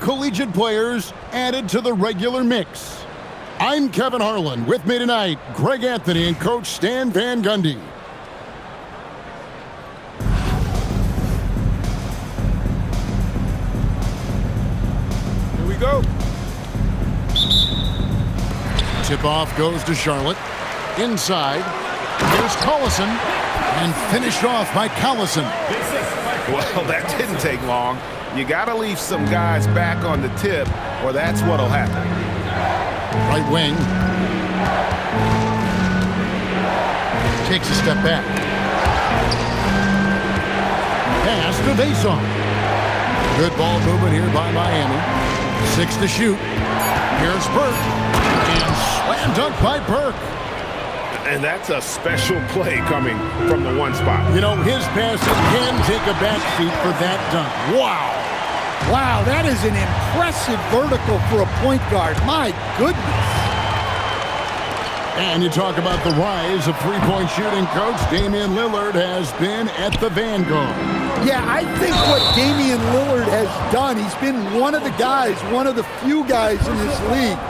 collegiate players added to the regular mix. I'm Kevin Harlan. With me tonight, Greg Anthony and Coach Stan Van Gundy. Here we go. Tip-off goes to Charlotte. Inside, here's Collison, and finished off by Collison. Well, that didn't take long. You got to leave some guys back on the tip, or that's what'll happen. Right wing. Takes a step back. Pass to Vason. Good ball movement here by Miami. 6 to shoot. Here's Burke. And slam dunk by Burke. And that's a special play coming from the one spot. You know, his passes can take a back seat for that dunk. Wow. Wow, that is an impressive vertical for a point guard. My goodness. And you talk about the rise of three-point shooting, Coach. Damian Lillard has been at the vanguard. Yeah, I think what Damian Lillard has done, he's been one of the guys, one of the few guys in this league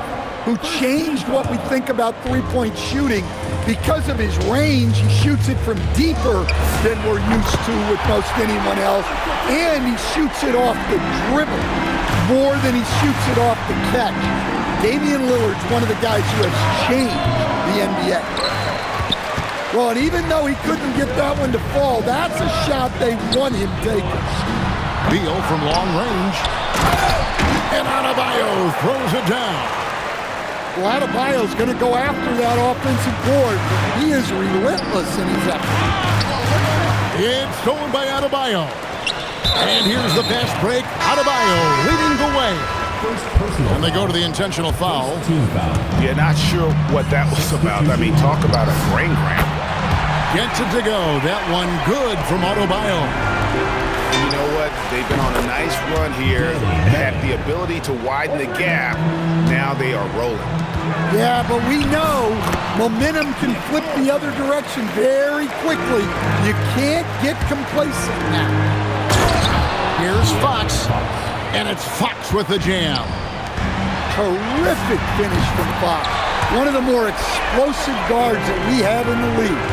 who changed what we think about three-point shooting. Because of his range, he shoots it from deeper than we're used to with most anyone else. And he shoots it off the dribble more than he shoots it off the catch. Damian Lillard's one of the guys who has changed the NBA. Well, and even though he couldn't get that one to fall, that's a shot they want him taking. Beal from long range. And Adebayo throws it down. Well, Adebayo's going to go after that offensive board. He is relentless in his effort. It's stolen by Adebayo. And here's the fast break. Adebayo leading the way. And they go to the intentional foul. Yeah, not sure what that was about. I mean, talk about a brain cramp. Gets it to go. That one good from Adebayo. You know what? They've been on a nice run here. Had the ability to widen the gap. Now they are rolling. Yeah, but we know momentum can flip the other direction very quickly. You can't get complacent now. Here's Fox. And it's Fox with the jam. Terrific finish from Fox. One of the more explosive guards that we have in the league.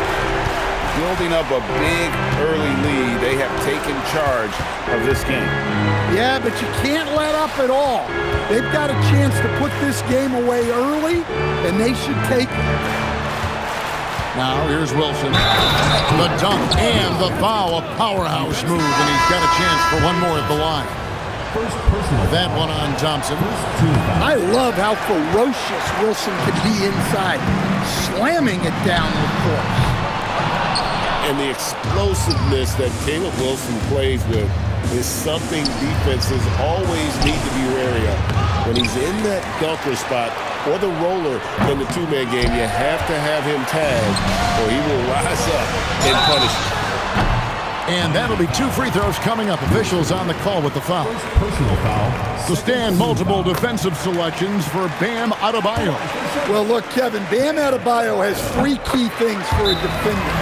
Building up a big early lead. They have taken charge of this game. Yeah, but you can't let up at all. They've got a chance to put this game away early, and they should take it. Now here's Wilson. The dunk and the foul. A powerhouse move, and he's got a chance for one more at the line. That one on Thompson. I love how ferocious Wilson can be inside, slamming it down with force. And the explosiveness that Caleb Wilson plays with is something defenses always need to be wary of. When he's in that dunker spot or the roller in the two-man game, you have to have him tagged or he will rise up and punish you. And that'll be 2 free throws coming up. Officials on the call with the foul. Personal foul. So Stan, multiple defensive selections for Bam Adebayo. Well, look, Kevin, Bam Adebayo has 3 key things for a defender.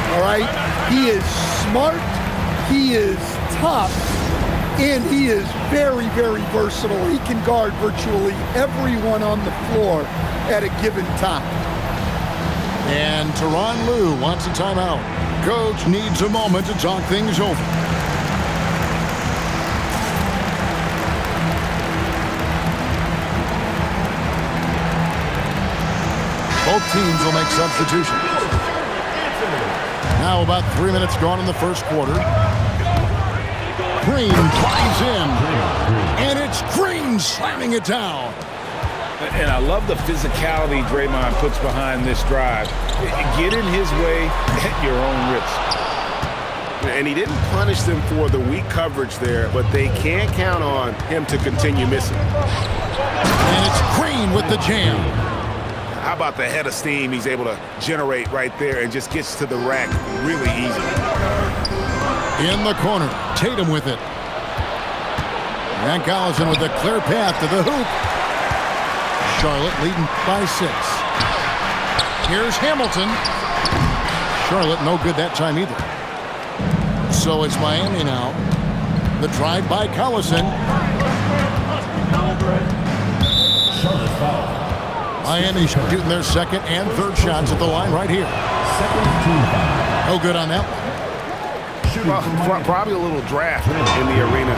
All right? He is smart, he is tough, and he is very, very versatile. He can guard virtually everyone on the floor at a given time. And Tyronn Lue wants a timeout. Coach needs a moment to talk things over. Both teams will make substitutions. Now about 3 minutes gone in the first quarter. Green drives in. And it's Green slamming it down. And I love the physicality Draymond puts behind this drive. Get in his way at your own risk. And he didn't punish them for the weak coverage there, but they can't count on him to continue missing. And it's Green with the jam. How about the head of steam he's able to generate right there and just gets to the rack really easy. In the corner, Tatum with it. And Collison with a clear path to the hoop. Charlotte leading by 6. Here's Hamilton. Charlotte no good that time either. So it's Miami now. The drive by Collison. Miami shooting their second and third shots at the line right here. No good on that one. Well, probably a little draft in the arena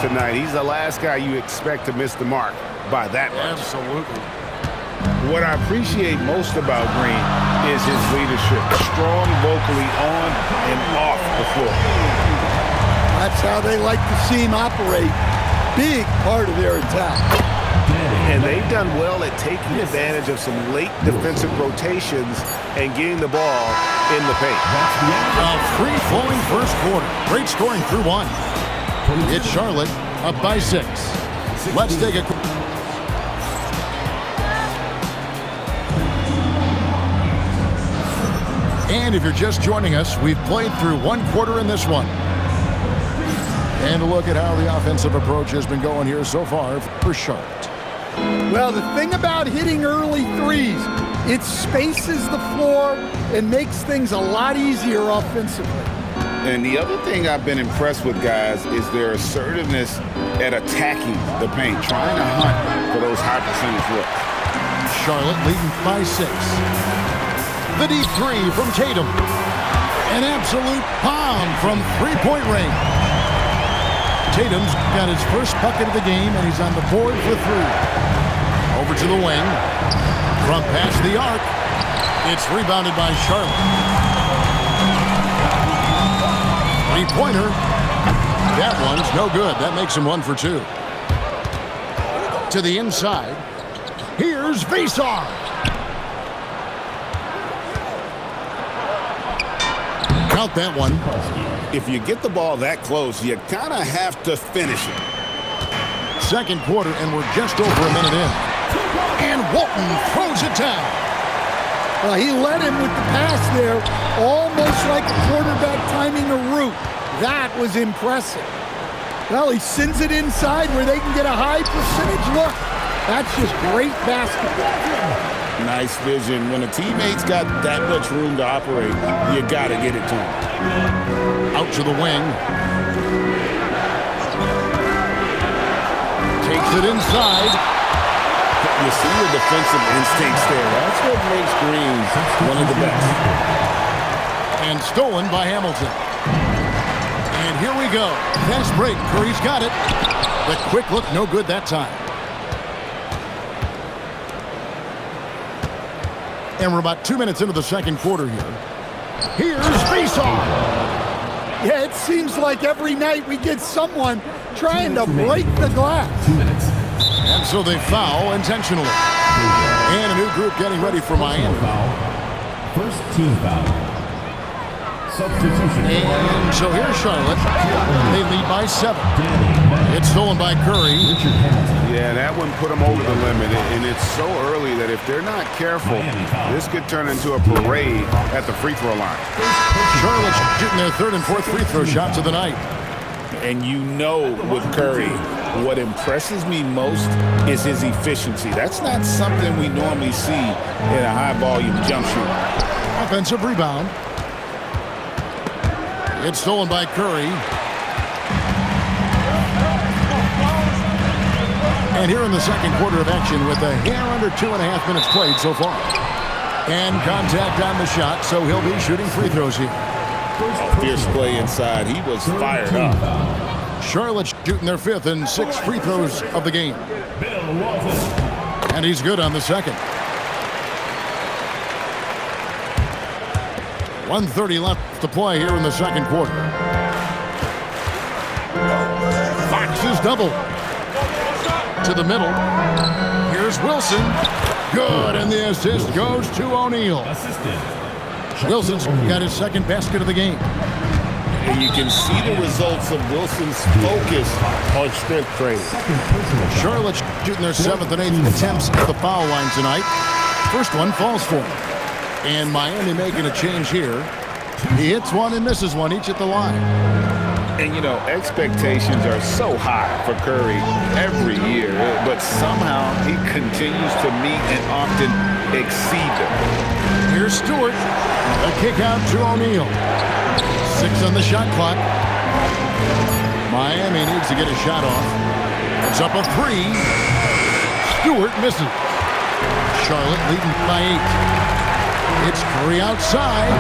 tonight. He's the last guy you expect to miss the mark by that much. Absolutely. What I appreciate most about Green is his leadership. Strong vocally on and off the floor. That's how they like to see him operate. Big part of their attack. And they've done well at taking advantage of some late defensive rotations and getting the ball in the paint. A free-flowing first quarter. Great scoring through one. It's Charlotte up by 6. Let's take a quick... And if you're just joining us, we've played through one quarter in this one. And a look at how the offensive approach has been going here so far for Charlotte. Well, the thing about hitting early threes, it spaces the floor and makes things a lot easier offensively. And the other thing I've been impressed with, guys, is their assertiveness at attacking the paint, trying to hunt for those high percentage looks. Charlotte leading by 6. The deep three from Tatum. An absolute bomb from three-point range. Tatum's got his first bucket of the game, and he's on the board for 3. Over to the wing. From past the arc. It's rebounded by Charlotte. Three-pointer. That one's no good. That makes him 1 for 2. To the inside. Here's Vesar. Count that one. If you get the ball that close, you kind of have to finish it. Second quarter, and we're just over a minute in. And Walton throws it down. Well, he led him with the pass there, almost like a quarterback timing a route. That was impressive. Well, he sends it inside where they can get a high percentage look. That's just great basketball. Nice vision. When a teammate's got that much room to operate, you got to get it to him. Out to the wing. Takes it inside. You see the defensive instincts there. That's what makes Green one of the best. And stolen by Hamilton. And here we go. Fast break. Curry's got it. The quick look, no good that time. And we're about 2 minutes into the second quarter here. Here's Vesar. Yeah, it seems like every night we get someone trying to break the glass. 2 minutes. And so they foul intentionally. And a new group getting ready for Miami. First team foul. Substitution. And so here's Charlotte. They lead by 7. It's stolen by Curry. Yeah, that one put them over the limit, and it's so early that if they're not careful, this could turn into a parade at the free throw line. Charlotte's shooting their third and fourth free throw shots of the night. And you know with Curry, what impresses me most is his efficiency. That's not something we normally see in a high-volume jump shooter. Offensive rebound. It's stolen by Curry. And here in the second quarter of action with a hair under 2.5 minutes played so far. And contact on the shot, so he'll be shooting free throws here. Fierce play inside. He was fired up. Charlotte's shooting their 5th and 6th free throws of the game. And he's good on the second. 1:30 left to play here in the second quarter. Fox is double. To the middle. Here's Wilson. Good, and the assist goes to O'Neal. Wilson's got his second basket of the game. And you can see the results of Wilson's focus on strength training. Charlotte's shooting their 7th and 8th attempts at the foul line tonight. First one falls for him. And Miami making a change here. He hits one and misses one, each at the line. And, you know, expectations are so high for Curry every year, but somehow he continues to meet and often exceed them. Here's Stewart. A kick out to O'Neal. 6 on the shot clock. Miami needs to get a shot off. It's up a 3. Stewart misses. Charlotte leading by 8. It's Curry outside.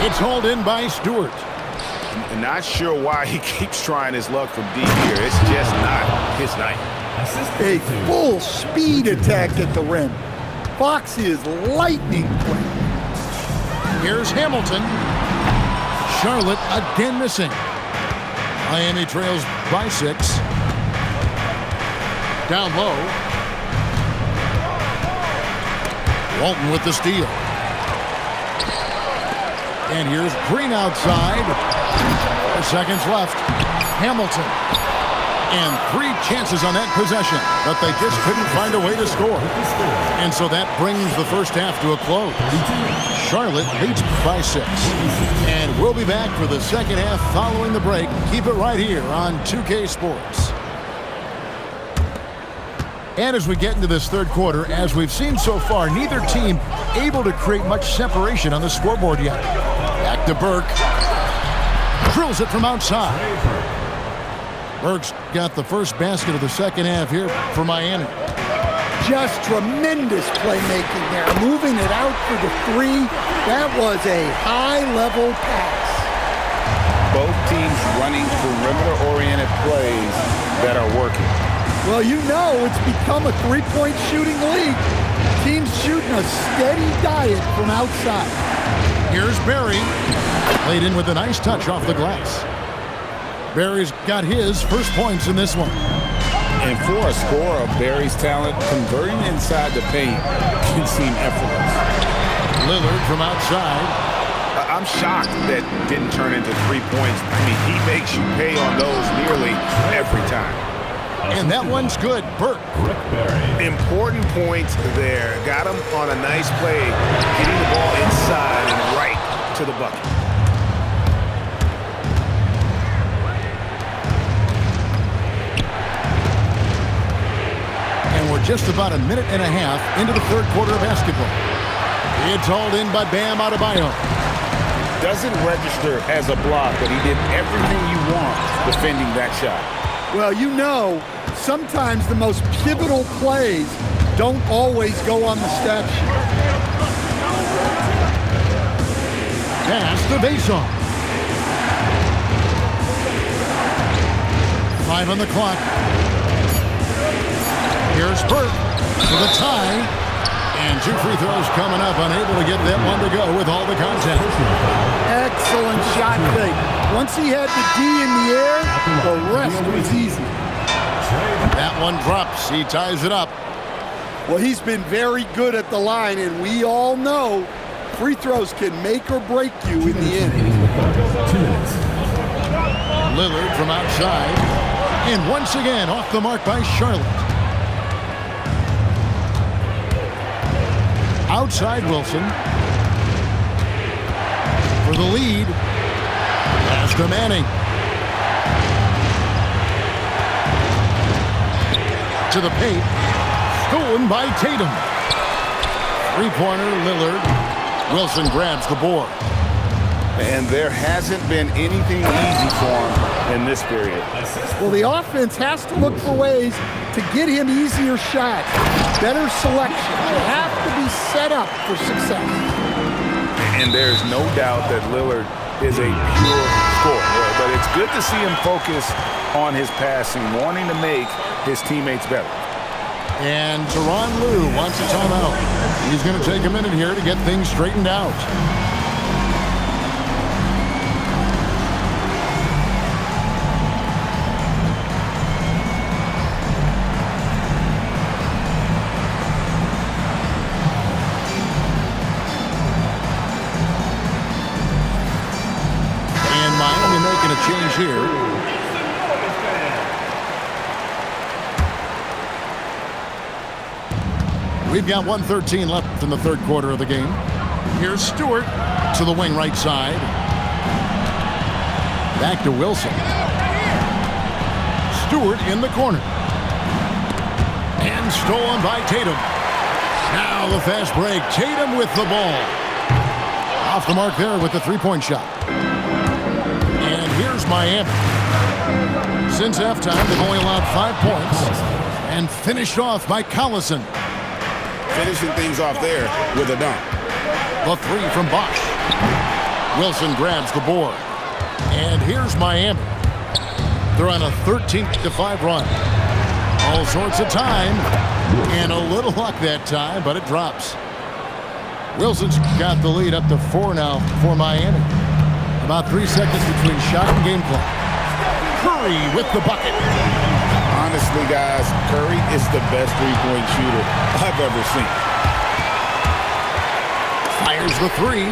It's hauled in by Stewart. Not sure why he keeps trying his luck from deep here. It's just not his night. A full speed attack at the rim. Fox is lightning quick. Here's Hamilton. Charlotte again missing. Miami trails by 6. Down low. Walton with the steal. And here's Green outside. 4 seconds left. Hamilton. And 3 chances on that possession, but they just couldn't find a way to score. And so that brings the first half to a close. Charlotte leads by 6. And we'll be back for the second half following the break. Keep it right here on 2K Sports. And as we get into this third quarter, as we've seen so far, neither team able to create much separation on the scoreboard yet. Back to Burke. Drills it from outside. Burke's got the first basket of the second half here for Miami. Just tremendous playmaking there. Moving it out for the 3. That was a high-level pass. Both teams running perimeter-oriented plays that are working. Well, you know it's become a 3-point shooting league. Teams shooting a steady diet from outside. Here's Barry. Laid in with a nice touch off the glass. Barry's got his first points in this one. And for a scorer of Barry's talent, converting inside the paint can seem effortless. Lillard from outside. I'm shocked that didn't turn into 3 points. I mean, he makes you pay on those nearly every time. And that one's good. Burke. Important points there. Got him on a nice play, getting the ball inside and right to the bucket. And we're just about a minute and a half into the third quarter of basketball. It's hauled in by Bam Adebayo. Doesn't register as a block, but he did everything you want defending that shot. Well, you know, sometimes the most pivotal plays don't always go on the stat sheet. Pass the base-off. 5 on the clock. Here's Burke for the tie. And 2 free throws coming up, unable to get that one to go with all the contact. Excellent shot fake. Once he had the D in the air, the rest was easy. That one drops. He ties it up. Well, he's been very good at the line, and we all know free throws can make or break you in the end. Lillard from outside. And once again, off the mark by Charlotte. Outside Wilson. For the lead. Pass to Manning. To the paint. Stolen by Tatum. 3-pointer, Lillard. Wilson grabs the board. And there hasn't been anything easy for him in this period. Well, the offense has to look for ways to get him easier shots, better selection. You have to be set up for success. And there's no doubt that Lillard is a pure scorer. But it's good to see him focus on his passing, wanting to make his teammates better. And Tyronn Lue wants a timeout. He's going to take a minute here to get things straightened out. And Miami making a change here. We've got 1:13 left in the third quarter of the game. Here's Stewart to the wing right side. Back to Wilson. Stewart in the corner. And stolen by Tatum. Now the fast break. Tatum with the ball. Off the mark there with the three-point shot. And here's Miami. Since halftime, they've only allowed 5 points. And finished off by Collison. finishing things off there with a dunk. The three from Bosch. Wilson grabs the board. And here's Miami. They're on a 13-5 run. All sorts of time. And a little luck that time, but it drops. Wilson's got the lead up to 4 now for Miami. About 3 seconds between shot and game clock. Curry with the bucket. Honestly, guys, Curry is the best three-point shooter I've ever seen. Fires the three.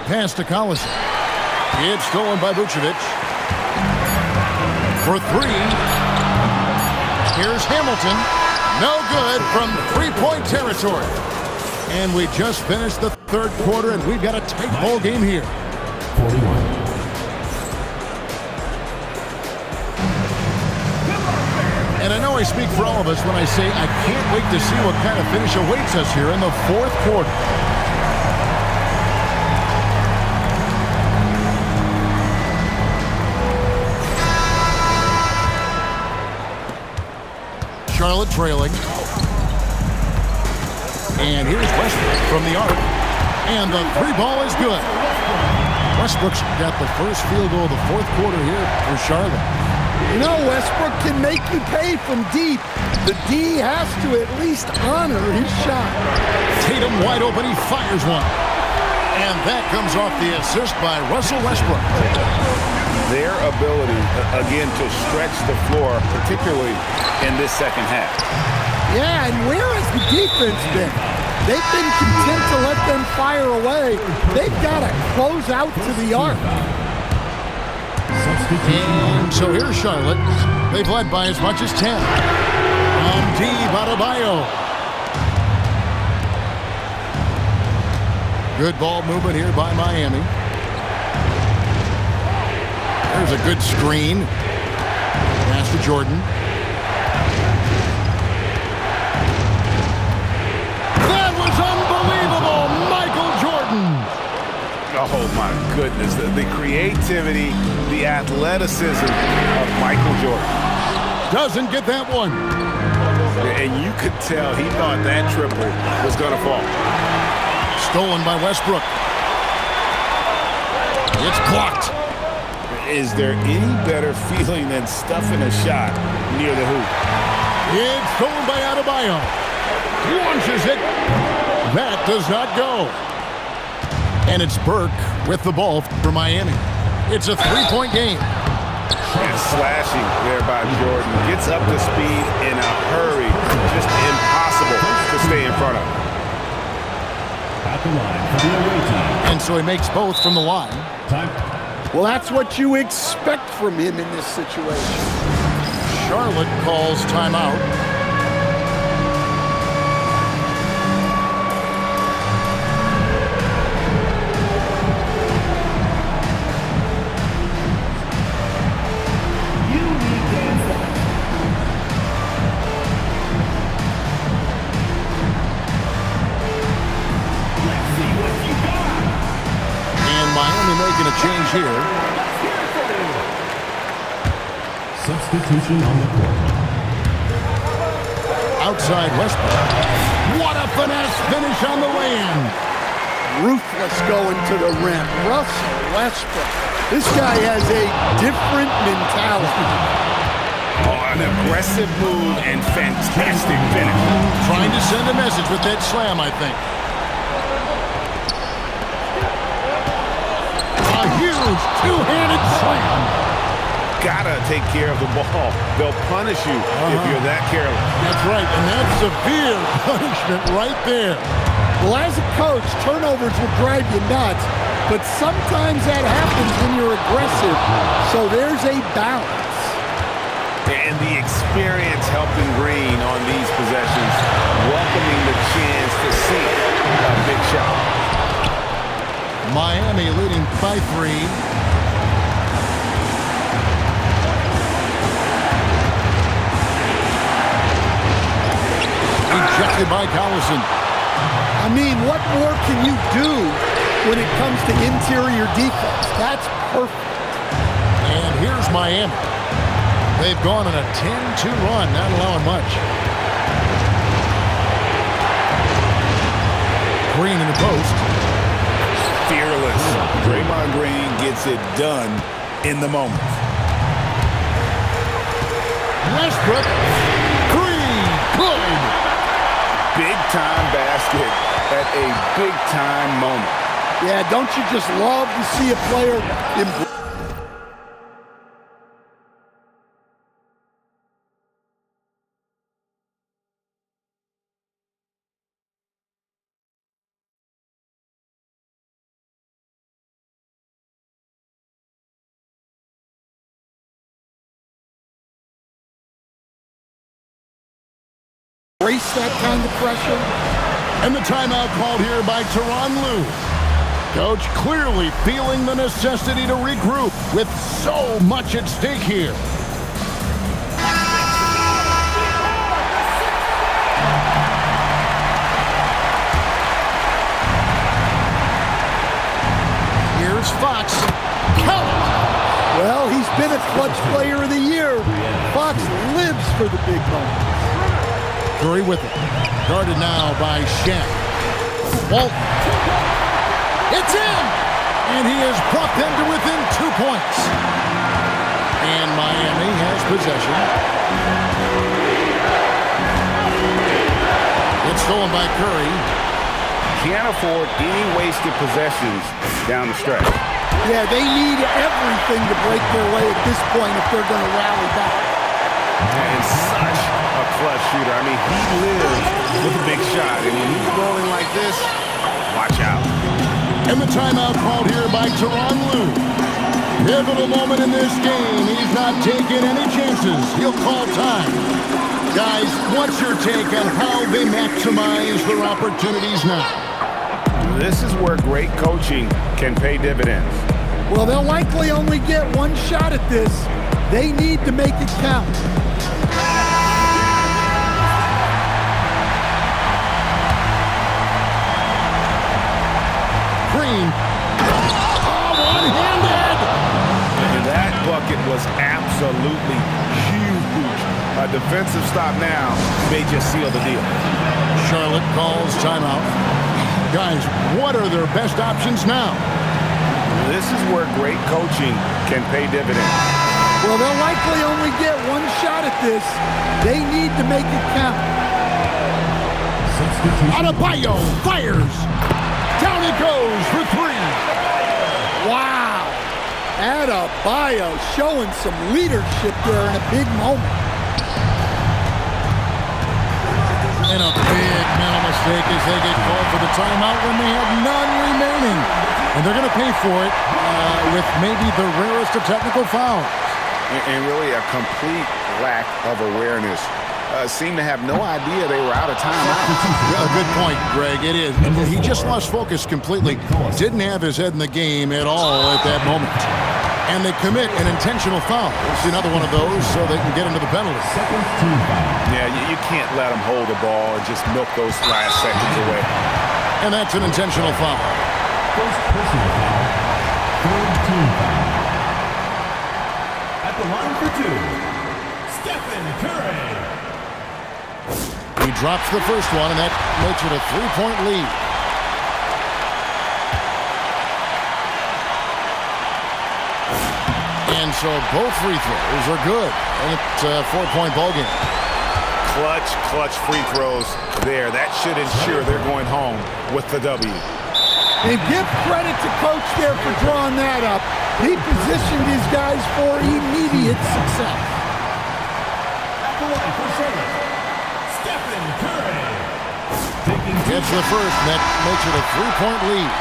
Pass to Collison. It's stolen by Vucevic. For three. Here's Hamilton. No good from three-point territory. And we just finished the third quarter, and we've got a tight ball game here. 41. And I know I speak for all of us when I say I can't wait to see what kind of finish awaits us here in the fourth quarter. Charlotte trailing. And here's Westbrook from the arc. And the three ball is good. Westbrook's got the first field goal of the fourth quarter here for Charlotte. You know, Westbrook can make you pay from deep. The D has to at least honor his shot. Tatum wide open, he fires one. And that comes off the assist by Russell Westbrook. Their ability, again, to stretch the floor, particularly in this second half. Yeah, and where has the defense been? They've been content to let them fire away. They've got to close out to the arc. And so here's Charlotte. They've led by as much as 10. Adebayo. Good ball movement here by Miami. There's a good screen. Pass to Jordan. That was unbelievable, Michael Jordan. Oh, my goodness. The creativity, the athleticism of Michael Jordan. Doesn't get that one. And you could tell he thought that triple was going to fall. Stolen by Westbrook. It's blocked. Is there any better feeling than stuffing a shot near the hoop? It's stolen by Adebayo. Launches it. That does not go. And it's Burke with the ball for Miami. It's a three-point game. And slashing there by Jordan. Gets up to speed in a hurry. Just impossible to stay in front of. At the line for the away team. And so he makes both from the line. Time. Well, that's what you expect from him in this situation. Charlotte calls timeout. Making a change here. Substitution on the court. Outside Westbrook. What a finesse finish on the way-in. Ruthless going to the rim. Russell Westbrook. This guy has a different mentality. Oh, an aggressive move and fantastic finish. Trying to send a message with that slam, I think. A huge two-handed slam. Gotta take care of the ball. They'll punish you if you're that careless. That's right, and that's severe punishment right there. Well, as a coach, turnovers will drive you nuts, but sometimes that happens when you're aggressive, so there's a balance. And the experience helping Green on these possessions, welcoming the chance to see a big shot. Miami leading by 3. Ejected by Collison. I mean, what more can you do when it comes to interior defense? That's perfect. And here's Miami. They've gone on a 10-2 run, not allowing much. Green in the post. Fearless. Draymond Green gets it done in the moment. Westbrook. Green. Good. Big-time basket at a big-time moment. Yeah, don't you just love to see a player embrace? That kind of pressure. And the timeout called here by Tyronn Lue. Coach clearly feeling the necessity to regroup with so much at stake here. Here's Fox. Count. Well, he's been a clutch player of the year. Fox lives for the big moments. Curry with it. Guarded now by Shaq. Walton. It's in! And he has brought them to within 2 points. And Miami has possession. It's stolen by Curry. Can't afford any wasted possessions down the stretch. Yeah, they need everything to break their way at this point if they're going to rally back. And such a clutch shooter. I mean, he lives with a big shot. And when he's rolling like this, watch out. And the timeout called here by Tyronn Lue. Pivotal moment in this game. He's not taking any chances. He'll call time. Guys, what's your take on how they maximize their opportunities now? This is where great coaching can pay dividends. Well, they'll likely only get one shot at this. They need to make it count. Green. Oh, one-handed! And that bucket was absolutely huge. A defensive stop now may just seal the deal. Charlotte calls timeout. Guys, what are their best options now? This is where great coaching can pay dividends. Well, they'll likely only get one shot at this. They need to make it count. Adebayo fires. Down it goes for three. Wow. Adebayo showing some leadership there in a big moment. And a big mental mistake as they get called for the timeout when they have none remaining. And they're going to pay for it with maybe the rarest of technical fouls. And really a complete lack of awareness. Seemed to have no idea they were out of timeout. Yeah, good point, Greg. It is. He just lost focus completely. Didn't have his head in the game at all at that moment. And they commit an intentional foul. We'll see another one of those so they can get into the penalty. Yeah, you can't let them hold the ball and just milk those last seconds away. And that's an intentional foul. First personal foul. Third team foul. At the line for two, Stephen Curry. He drops the first one, and that makes it a three-point lead. And so both free throws are good. And it's a four-point ballgame. Clutch free throws there. That should ensure they're going home with the W. And give credit to Coach there for drawing that up. He positioned his guys for immediate success. At the line for Charlotte, Stephen Curry. Gets the first, and that makes it a three-point lead.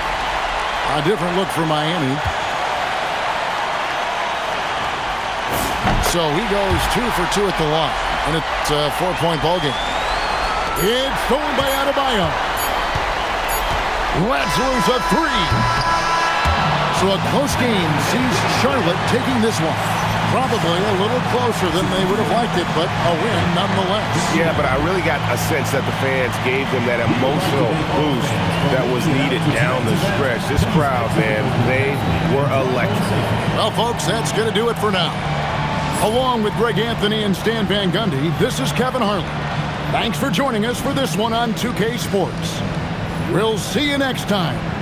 A different look for Miami. So he goes 2 for 2 at the line, and it's a four-point ballgame. It's stolen by Adebayo. Lets loose a three. So a close game sees Charlotte taking this one. Probably a little closer than they would have liked it, but a win nonetheless. Yeah, but I really got a sense that the fans gave them that emotional boost that was needed down the stretch. This crowd, man, they were electric. Well, folks, that's going to do it for now. Along with Greg Anthony and Stan Van Gundy, this is Kevin Harlan. Thanks for joining us for this one on 2K Sports. We'll see you next time.